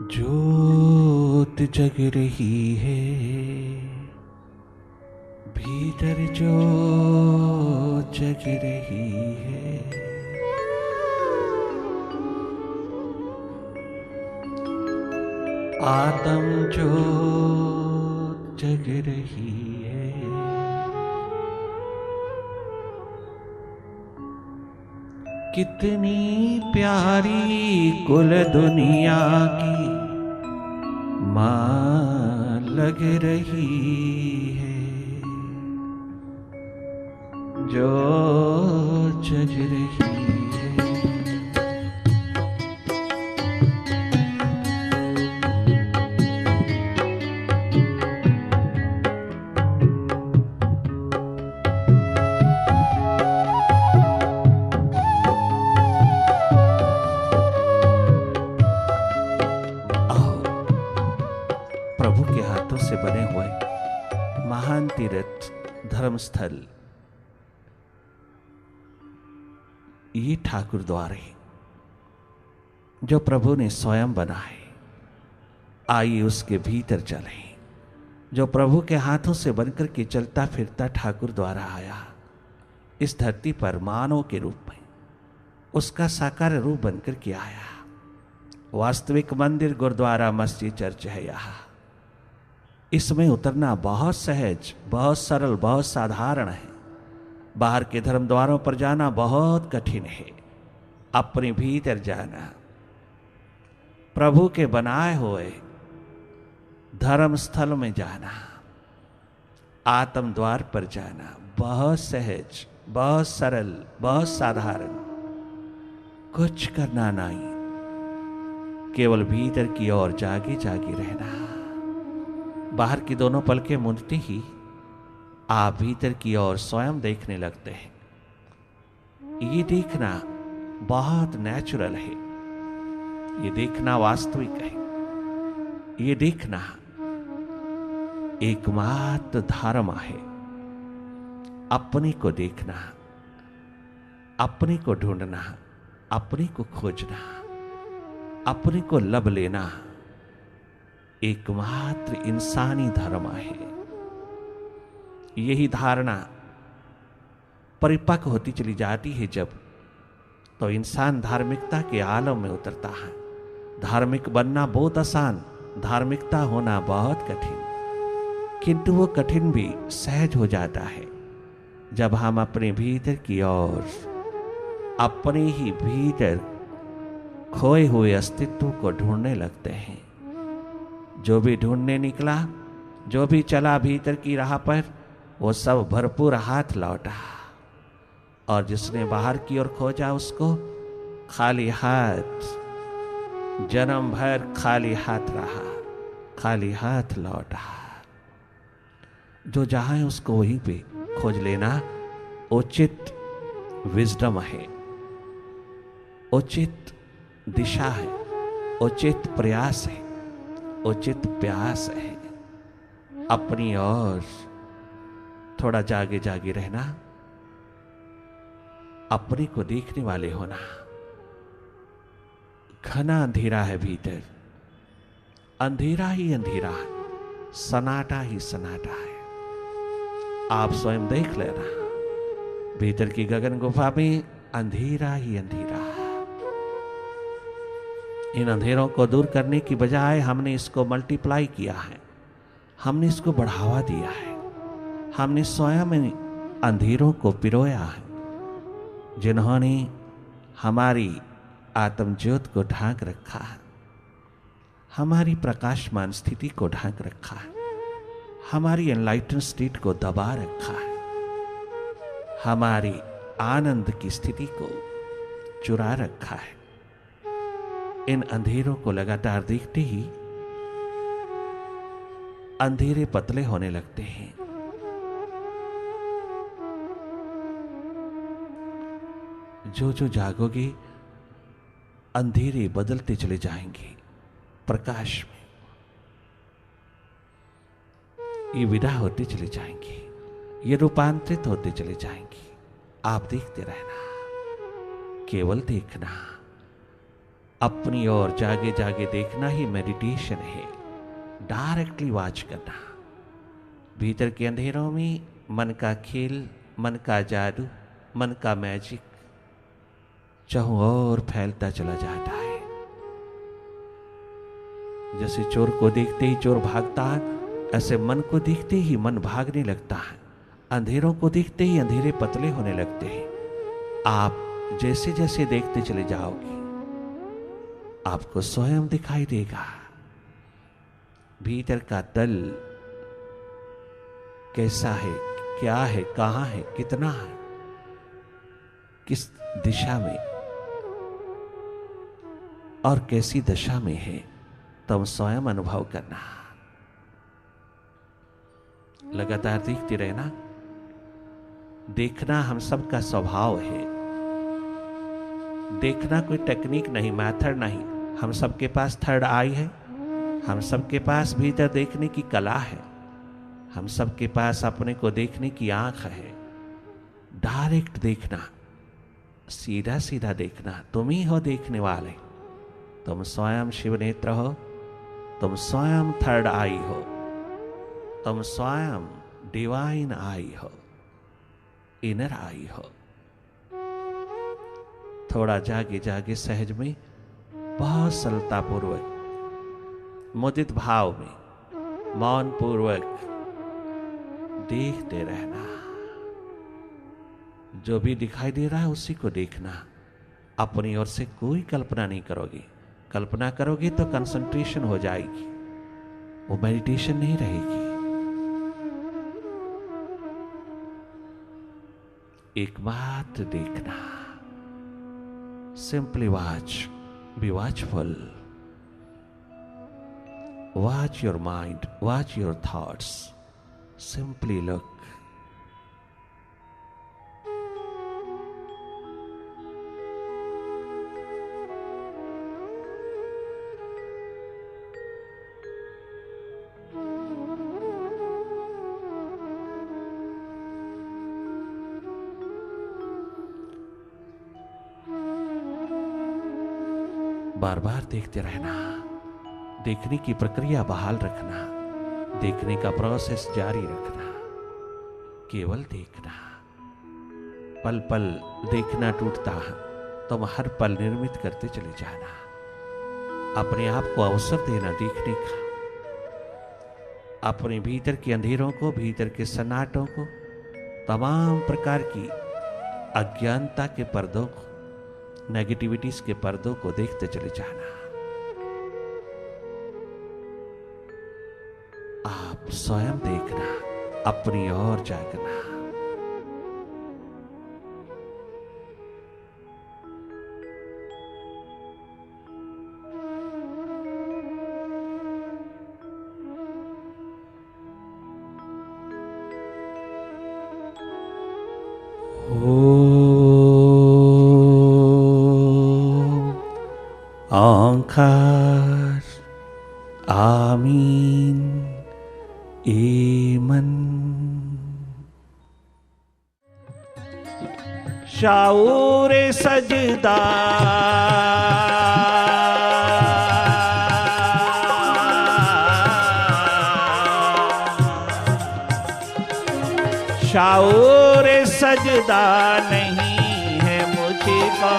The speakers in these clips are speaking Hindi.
ज्योत जग रही है, भीतर ज्योत जग रही है। आत्म ज्योत जग रही है। कितनी प्यारी कुल दुनिया की माँ लग रही है, जो जग रही है। प्रभु के हाथों से बने हुए महान तीर्थ धर्मस्थल ये ठाकुर द्वार है जो प्रभु ने स्वयं बनाए। आइए उसके भीतर चलें। जो प्रभु के हाथों से बनकर के चलता फिरता ठाकुर द्वारा आया इस धरती पर मानव के रूप में, उसका साकार रूप बनकर के आया। वास्तविक मंदिर, गुरुद्वारा, मस्जिद, चर्च है यहाँ। इसमें उतरना बहुत सहज, बहुत सरल, बहुत साधारण है। बाहर के धर्म द्वारों पर जाना बहुत कठिन है। अपने भीतर जाना, प्रभु के बनाए हुए धर्म स्थल में जाना, आत्म द्वार पर जाना बहुत सहज, बहुत सरल, बहुत साधारण। कुछ करना नहीं, केवल भीतर की ओर जागे जागे रहना। बाहर की दोनों पलकें मूंदते ही आप भीतर की ओर स्वयं देखने लगते हैं। ये देखना बहुत नेचुरल है, ये देखना वास्तविक है, ये देखना एकमात्र धर्म है। अपने को देखना, अपने को ढूंढना, अपने को खोजना, अपने को लब लेना एकमात्र इंसानी धर्म है। यही धारणा परिपक्व होती चली जाती है जब तो इंसान धार्मिकता के आलम में उतरता है। धार्मिक बनना बहुत आसान, धार्मिकता होना बहुत कठिन, किंतु वो कठिन भी सहज हो जाता है जब हम अपने भीतर की ओर, अपने ही भीतर खोए हुए अस्तित्व को ढूंढने लगते हैं। जो भी ढूंढने निकला, जो भी चला भीतर की राह पर, वो सब भरपूर हाथ लौटा। और जिसने बाहर की ओर खोजा उसको खाली हाथ, जन्म भर खाली हाथ रहा, खाली हाथ लौटा। जो जहां है उसको वहीं पे खोज लेना उचित विजडम है, उचित दिशा है, उचित प्रयास है, उचित प्यास है। अपनी ओर थोड़ा जागे जागे रहना, अपने को देखने वाले होना। घना अंधेरा है भीतर, अंधेरा ही अंधेरा है, सन्नाटा ही सन्नाटा है। आप स्वयं देख लेना, भीतर की गगन गुफा में अंधेरा ही अंधेरा है। इन अंधेरों को दूर करने की बजाय हमने इसको मल्टीप्लाई किया है, हमने इसको बढ़ावा दिया है। हमने स्वयं इन अंधेरों को पिरोया है, जिन्होंने हमारी आत्मज्योत को ढांक रखा है, हमारी प्रकाशमान स्थिति को ढांक रखा है, हमारी एनलाइटन स्टेट को दबा रखा है, हमारी आनंद की स्थिति को चुरा रखा है। इन अंधेरों को लगातार देखते ही अंधेरे पतले होने लगते हैं। जो जो जागोगे अंधेरे बदलते चले जाएंगे प्रकाश में, ये विदा होते चले जाएंगे, ये रूपांतरित होते चले जाएंगे। आप देखते रहना, केवल देखना, अपनी ओर जागे जागे देखना ही मेडिटेशन है। डायरेक्टली वॉच करना, भीतर के अंधेरों में मन का खेल, मन का जादू, मन का मैजिक चारों ओर फैलता चला जाता है। जैसे चोर को देखते ही चोर भागता है, ऐसे मन को देखते ही मन भागने लगता है। अंधेरों को देखते ही अंधेरे पतले होने लगते हैं। आप जैसे जैसे देखते चले जाओगे आपको स्वयं दिखाई देगा भीतर का दल कैसा है, क्या है, कहां है, कितना है, किस दिशा में और कैसी दशा में है, तुम स्वयं अनुभव करना। लगातार देखते रहना। देखना हम सबका स्वभाव है। देखना कोई टेक्निक नहीं, मेथड नहीं। हम सबके पास थर्ड आई है, हम सबके पास भीतर देखने की कला है, हम सबके पास अपने को देखने की आंख है। डायरेक्ट देखना, सीधा सीधा देखना। तुम ही हो देखने वाले। तुम स्वयं शिव नेत्र हो, तुम स्वयं थर्ड आई हो, तुम स्वयं डिवाइन आई हो, इनर आई हो। थोड़ा जागे जागे सहज में, बहुत सरलता पूर्वक, मुदित भाव में, मौन पूर्वक देखते रहना। जो भी दिखाई दे रहा है उसी को देखना। अपनी ओर से कोई कल्पना नहीं करोगे। कल्पना करोगे तो कंसंट्रेशन हो जाएगी, वो मेडिटेशन नहीं रहेगी। एकमात्र देखना। Simply watch, be watchful. Watch your mind, watch your thoughts. Simply look. बार बार देखते रहना। देखने की प्रक्रिया बहाल रखना। देखने का प्रोसेस जारी रखना। केवल देखना। पल पल देखना टूटता है, तुम हर पल निर्मित करते चले जाना। अपने आप को अवसर देना देखने का। अपने भीतर के अंधेरों को, भीतर के सन्नाटों को, तमाम प्रकार की अज्ञानता के पर्दों को, नेगेटिविटीज के पर्दों को देखते चले जाना। आप स्वयं देखना, अपनी ओर जागना। ओंकार आमीन ईमन। शाऊर सजदा शाऊर सजदा नहीं है मुझको।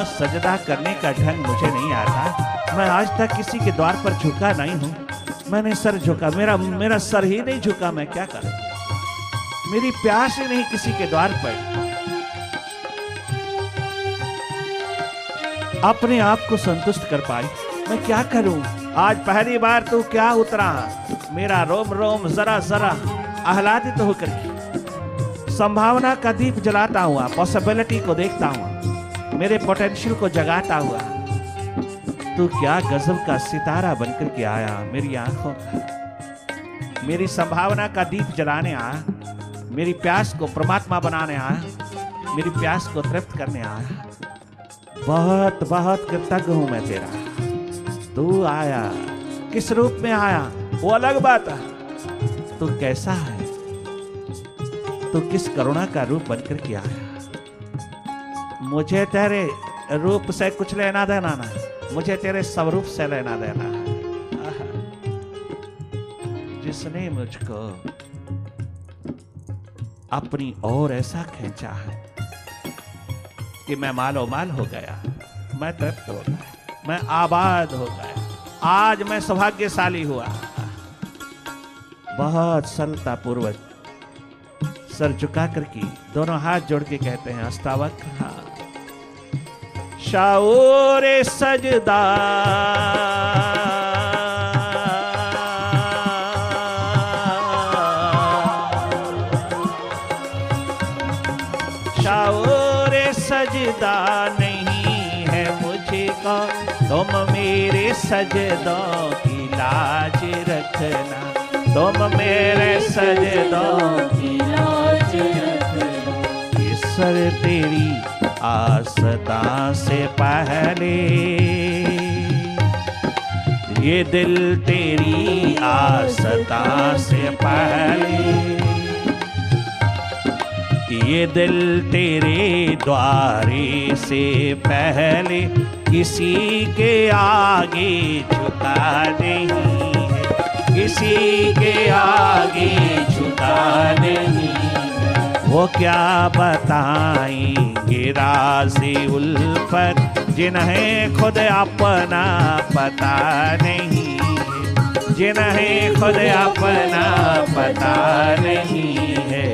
सजदा करने का ढंग मुझे नहीं आता। मैं आज तक किसी के द्वार पर झुका नहीं हूं। मैंने सर झुका, मेरा सर ही नहीं झुका। मैं क्या करूं? मेरी प्यास ही नहीं किसी के द्वार पर। अपने आप को संतुष्ट कर पाई। मैं क्या करूं? आज पहली बार तू क्या उतरा। मेरा रोम रोम जरा जरा आह्लादित होकर के संभावना का दीप जलाता हुआ, पॉसिबिलिटी को देखता हुआ, मेरे पोटेंशियल को जगाता हुआ तू क्या गजब का सितारा बनकर के आया। मेरी आंखों का, मेरी संभावना का दीप जलाने आया, मेरी प्यास को परमात्मा बनाने आया, मेरी प्यास को तृप्त करने आया। बहुत बहुत कृतज्ञ हूं मैं तेरा। तू आया, किस रूप में आया वो अलग बात है। तू कैसा है, तू किस करुणा का रूप बनकर के आया। मुझे तेरे रूप से कुछ लेना देना नहीं, मुझे तेरे स्वरूप से लेना देना है। जिसने मुझको अपनी ओर ऐसा खींचा है कि मैं मालो माल हो गया, मैं तृप्त हो गया, मैं आबाद हो गया, आज मैं सौभाग्यशाली हुआ। बहुत सरलता पूर्वक सर झुका करके दोनों हाथ जोड़ के कहते हैं अष्टावक्र शाओर सजदा शाओर सजदा नहीं है मुझको, तुम मेरे सजदों की लाज रखना, तुम मेरे सजदों की लाज रखना। ईश्वर तेरी आस्था से पहले ये दिल तेरी आस्था से पहले, ये दिल तेरे द्वारे से पहले किसी के आगे झुका नहीं है, किसी के आगे झुका नहीं है। वो क्या बताएंगे राज़े उल्फत जिन्हें खुद अपना पता नहीं है, जिन्हें खुद अपना पता नहीं है।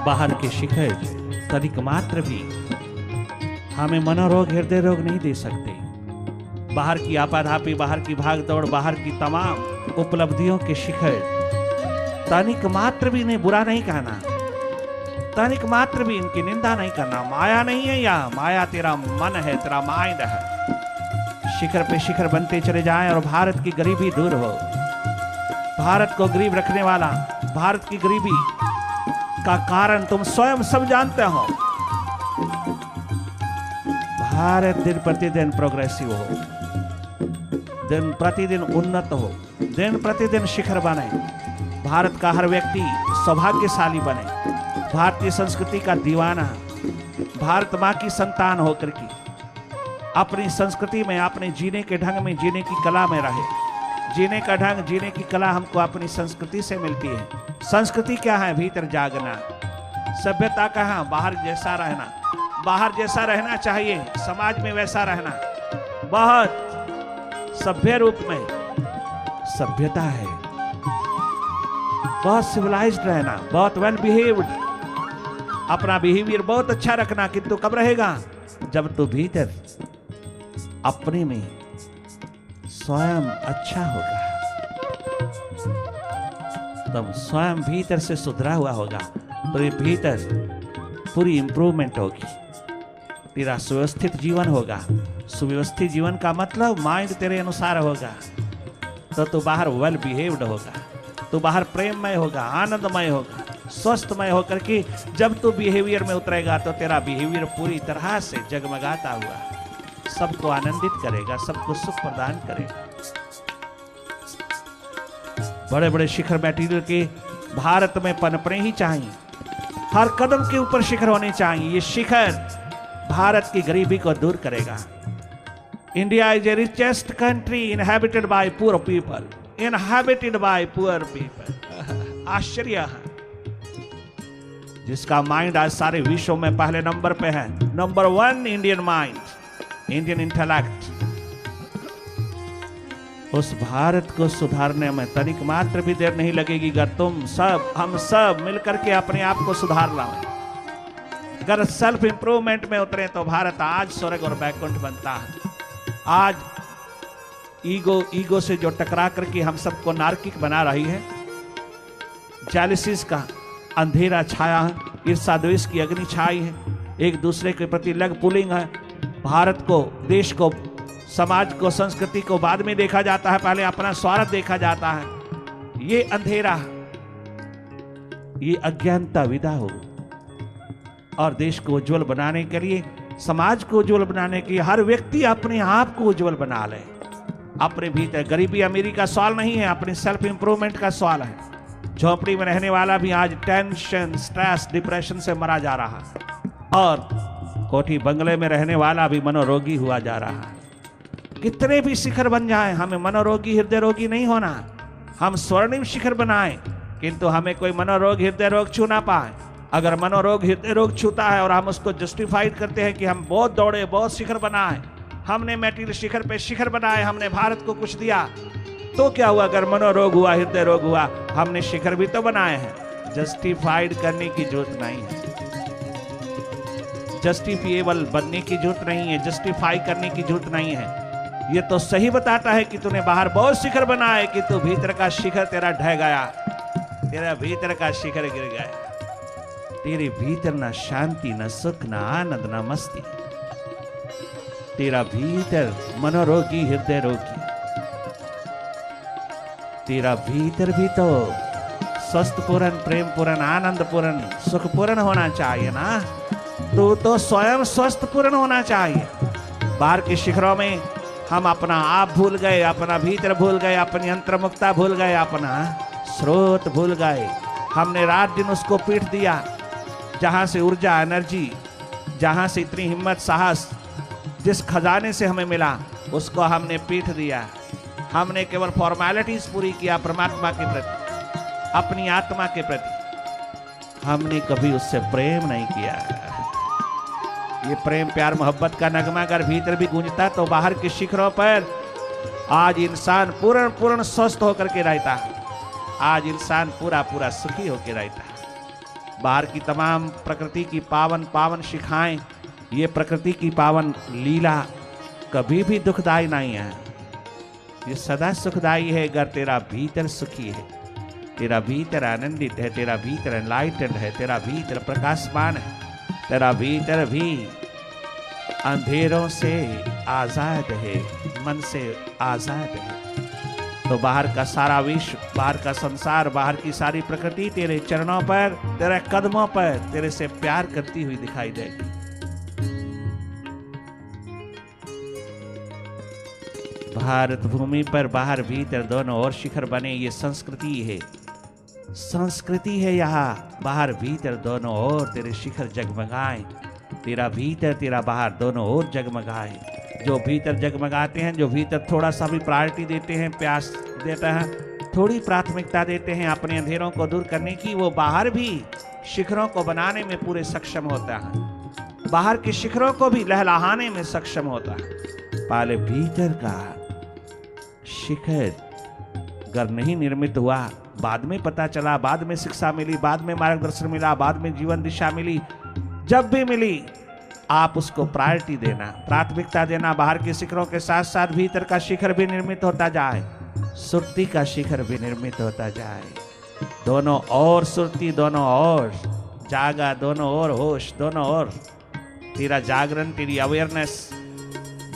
बाहर के शिखर तनिक मात्र भी हमें मनोरोग हृदय रोग नहीं दे सकते। बाहर की आपाधापी, बाहर की भाग दौड़, बाहर की तमाम उपलब्धियों के शिखर तनिक मात्र भी नहीं, बुरा नहीं कहना, तनिक मात्र भी इनकी निंदा नहीं करना। माया नहीं है यह, माया तेरा मन है, तेरा माइंड है। शिखर पे शिखर बनते चले जाएं और भारत की गरीबी दूर हो। भारत को गरीब रखने वाला, भारत की गरीबी का कारण तुम स्वयं सब जानते हो। भारत दिन प्रतिदिन प्रोग्रेसिव हो, दिन प्रतिदिन उन्नत हो, दिन प्रतिदिन शिखर बने। भारत का हर व्यक्ति सौभाग्यशाली बने, भारतीय संस्कृति का दीवाना, भारत माँ की संतान होकर के अपनी संस्कृति में, अपने जीने के ढंग में, जीने की कला में रहे। जीने का ढंग, जीने की कला हमको अपनी संस्कृति से मिलती है। संस्कृति क्या है? भीतर जागना। सभ्यता कहाँ? बाहर जैसा रहना। बाहर जैसा रहना चाहिए, समाज में वैसा रहना। बहुत सभ्य रूप में सभ्यता है, बहुत सिविलाइज्ड रहना, बहुत वेल बिहेव्ड, अपना बिहेवियर बहुत अच्छा रखना। किंतु कब रहेगा? जब तू भीतर अपने में स्वयं अच्छा होगा, तब स्वयं भीतर से सुधरा हुआ होगा, तो ये भीतर पूरी इंप्रूवमेंट होगी, तेरा सुव्यवस्थित जीवन होगा। सुव्यवस्थित जीवन का मतलब माइंड तेरे अनुसार होगा, तो तू बाहर वेल बिहेव्ड होगा, तू बाहर प्रेममय होगा, आनंदमय होगा, स्वस्थमय होकर के जब तू बिहेवियर में उतरेगा तो तेरा बिहेवियर पूरी तरह से जगमगाता हुआ सबको आनंदित करेगा, सबको सुख प्रदान करेगा। बड़े बड़े शिखर मटेरियल के भारत में पनपने ही चाहिए, हर कदम के ऊपर शिखर होने चाहिए। ये शिखर भारत की गरीबी को दूर करेगा। India is a richest country inhabited bye poor people, inhabited bye poor people. आश्चर्य है, जिसका माइंड आज सारे विश्व में पहले नंबर पे है। Number 1 Indian mind Indian intellect, उस भारत को सुधारने में तनिक मात्र भी देर नहीं लगेगी अगर तुम सब, हम सब मिलकर के अपने आप को सुधार लाएं। अगर सेल्फ इंप्रूवमेंट में उतरे तो भारत आज स्वर्ग और बैकुंठ बनता है। आज ईगो से जो टकरा करके हम सबको नारकिक बना रही है, जेलसीज का अंधेरा छाया है, ईर्ष्या द्वेष की अग्नि छाई है, एक दूसरे के प्रति लग पुलिंग है, भारत को, देश को, समाज को, संस्कृति को बाद में देखा जाता है, पहले अपना स्वार्थ देखा जाता है। ये अंधेरा, ये अज्ञानता विदा हो और देश को उज्जवल बनाने के लिए, समाज को उज्जवल बनाने के लिए हर व्यक्ति अपने आप को उज्जवल बना ले। अपने भीतर गरीबी अमीरी का सवाल नहीं है, अपने सेल्फ इंप्रूवमेंट का सवाल है। झोपड़ी में रहने वाला भी आज टेंशन, स्ट्रेस, डिप्रेशन से मरा जा रहा है और कोठी बंगले में रहने वाला भी मनोरोगी हुआ जा रहा है। कितने भी शिखर बन जाएं, हमें मनोरोगी हृदय रोगी नहीं होना। हम स्वर्णिम शिखर बनाएं किंतु हमें कोई मनोरोग हृदय रोग छू ना पाए। अगर मनोरोग हृदय रोग छूता है और हम उसको जस्टिफाइड करते हैं कि हम बहुत दौड़े, बहुत शिखर बनाए, हमने मैटेरियल शिखर पे शिखर बनाए, हमने भारत को कुछ दिया, तो क्या हुआ? अगर मनोरोग हुआ, हृदय रोग हुआ, हमने शिखर भी तो बनाए हैं। जस्टिफाइड करने की जरूरत नहीं है, जस्टिफिएबल बनने की जरूरत नहीं है, जस्टिफाई करने की जरूरत नहीं है। ये तो सही बताता है कि तूने बाहर बहुत शिखर बनाए कि तू भीतर का शिखर तेरा ढह गया, तेरा भीतर का शिखर गिर गया। तेरे भीतर ना शांति, ना सुख, ना आनंद, ना मस्ती। तेरा भीतर मनोरोगी, हृदय रोगी। तेरा भीतर भी तो स्वस्थ पूर्ण, प्रेम पूर्ण, आनंद पूर्ण, सुख पूर्ण होना चाहिए ना। तू तो स्वयं स्वस्थ पूर्ण होना चाहिए। बाहर के शिखरों में हम अपना आप भूल गए, अपना भीतर भूल गए, अपनी अंतर्मुखता भूल गए, अपना स्रोत भूल गए। हमने रात दिन उसको पीट दिया। जहां से ऊर्जा, एनर्जी, जहां से इतनी हिम्मत, साहस, जिस खजाने से हमें मिला उसको हमने पीट दिया। हमने केवल फॉर्मेलिटीज पूरी किया परमात्मा के प्रति, अपनी आत्मा के प्रति। हमने कभी उससे प्रेम नहीं किया। ये प्रेम, प्यार, मोहब्बत का नगमा अगर भीतर भी गूंजता तो बाहर के शिखरों पर आज इंसान पूर्ण स्वस्थ होकर के रहता है। आज इंसान पूरा सुखी होकर रहता है। बाहर की तमाम प्रकृति की पावन शिखाएं, ये प्रकृति की पावन लीला कभी भी दुखदाई नहीं है। ये सदा सुखदाई है अगर तेरा भीतर सुखी है, तेरा भीतर आनंदित है, तेरा भीतर एनलाइटेंड है, तेरा भीतर प्रकाशमान है, तेरा भीतर भी अंधेरों से आजाद है, मन से आजाद है। तो बाहर का सारा विश्व, बाहर का संसार, बाहर की सारी प्रकृति तेरे चरणों पर, तेरे कदमों पर तेरे से प्यार करती हुई दिखाई देगी। भारत भूमि पर बाहर भीतर दोनों ओर शिखर बने, ये संस्कृति है। संस्कृति है यहाँ, बाहर भीतर दोनों ओर तेरे शिखर जगमगाए। तेरा भीतर, तेरा बाहर दोनों ओर जगमगाए। जो भीतर जगमगाते हैं, जो भीतर थोड़ा सा भी प्रायोरिटी देते हैं, प्यास देते हैं, थोड़ी प्राथमिकता देते हैं अपने अंधेरों को दूर करने की, वो बाहर भी शिखरों को बनाने में पूरे सक्षम होता है। बाहर के शिखरों को भी लहलहाने में सक्षम होता है। पहले भीतर का शिखर अगर नहीं निर्मित हुआ, बाद में पता चला, बाद में शिक्षा मिली, बाद में मार्गदर्शन मिला, बाद में जीवन दिशा मिली, जब भी मिली आप उसको प्रायोरिटी देना, प्राथमिकता देना। बाहर के शिखरों के साथ साथ भीतर का शिखर भी निर्मित होता जाए, सुरती का शिखर भी निर्मित होता जाए। दोनों ओर सुरती, दोनों ओर जागा, दोनों ओर होश, दोनों ओर तेरा जागरण, तेरी अवेयरनेस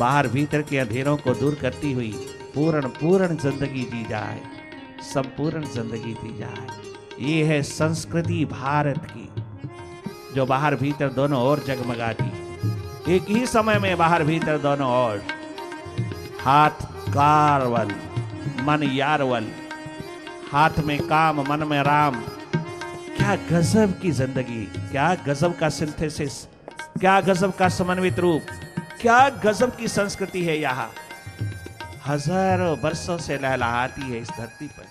बाहर भीतर के अंधेरों को दूर करती हुई पूर्ण जिंदगी जी जाए, संपूर्ण जिंदगी जी जाए। ये है संस्कृति भारत की, जो बाहर भीतर दोनों ओर जगमगाती। एक ही समय में बाहर भीतर दोनों ओर, हाथ कारवल, मन यारवल, हाथ में काम, मन में राम। क्या गजब की जिंदगी, क्या गजब का सिंथेसिस, क्या गजब का समन्वित रूप, क्या गजब की संस्कृति है यहाँ। हजारों वर्षों से लहलहाती है इस धरती पर।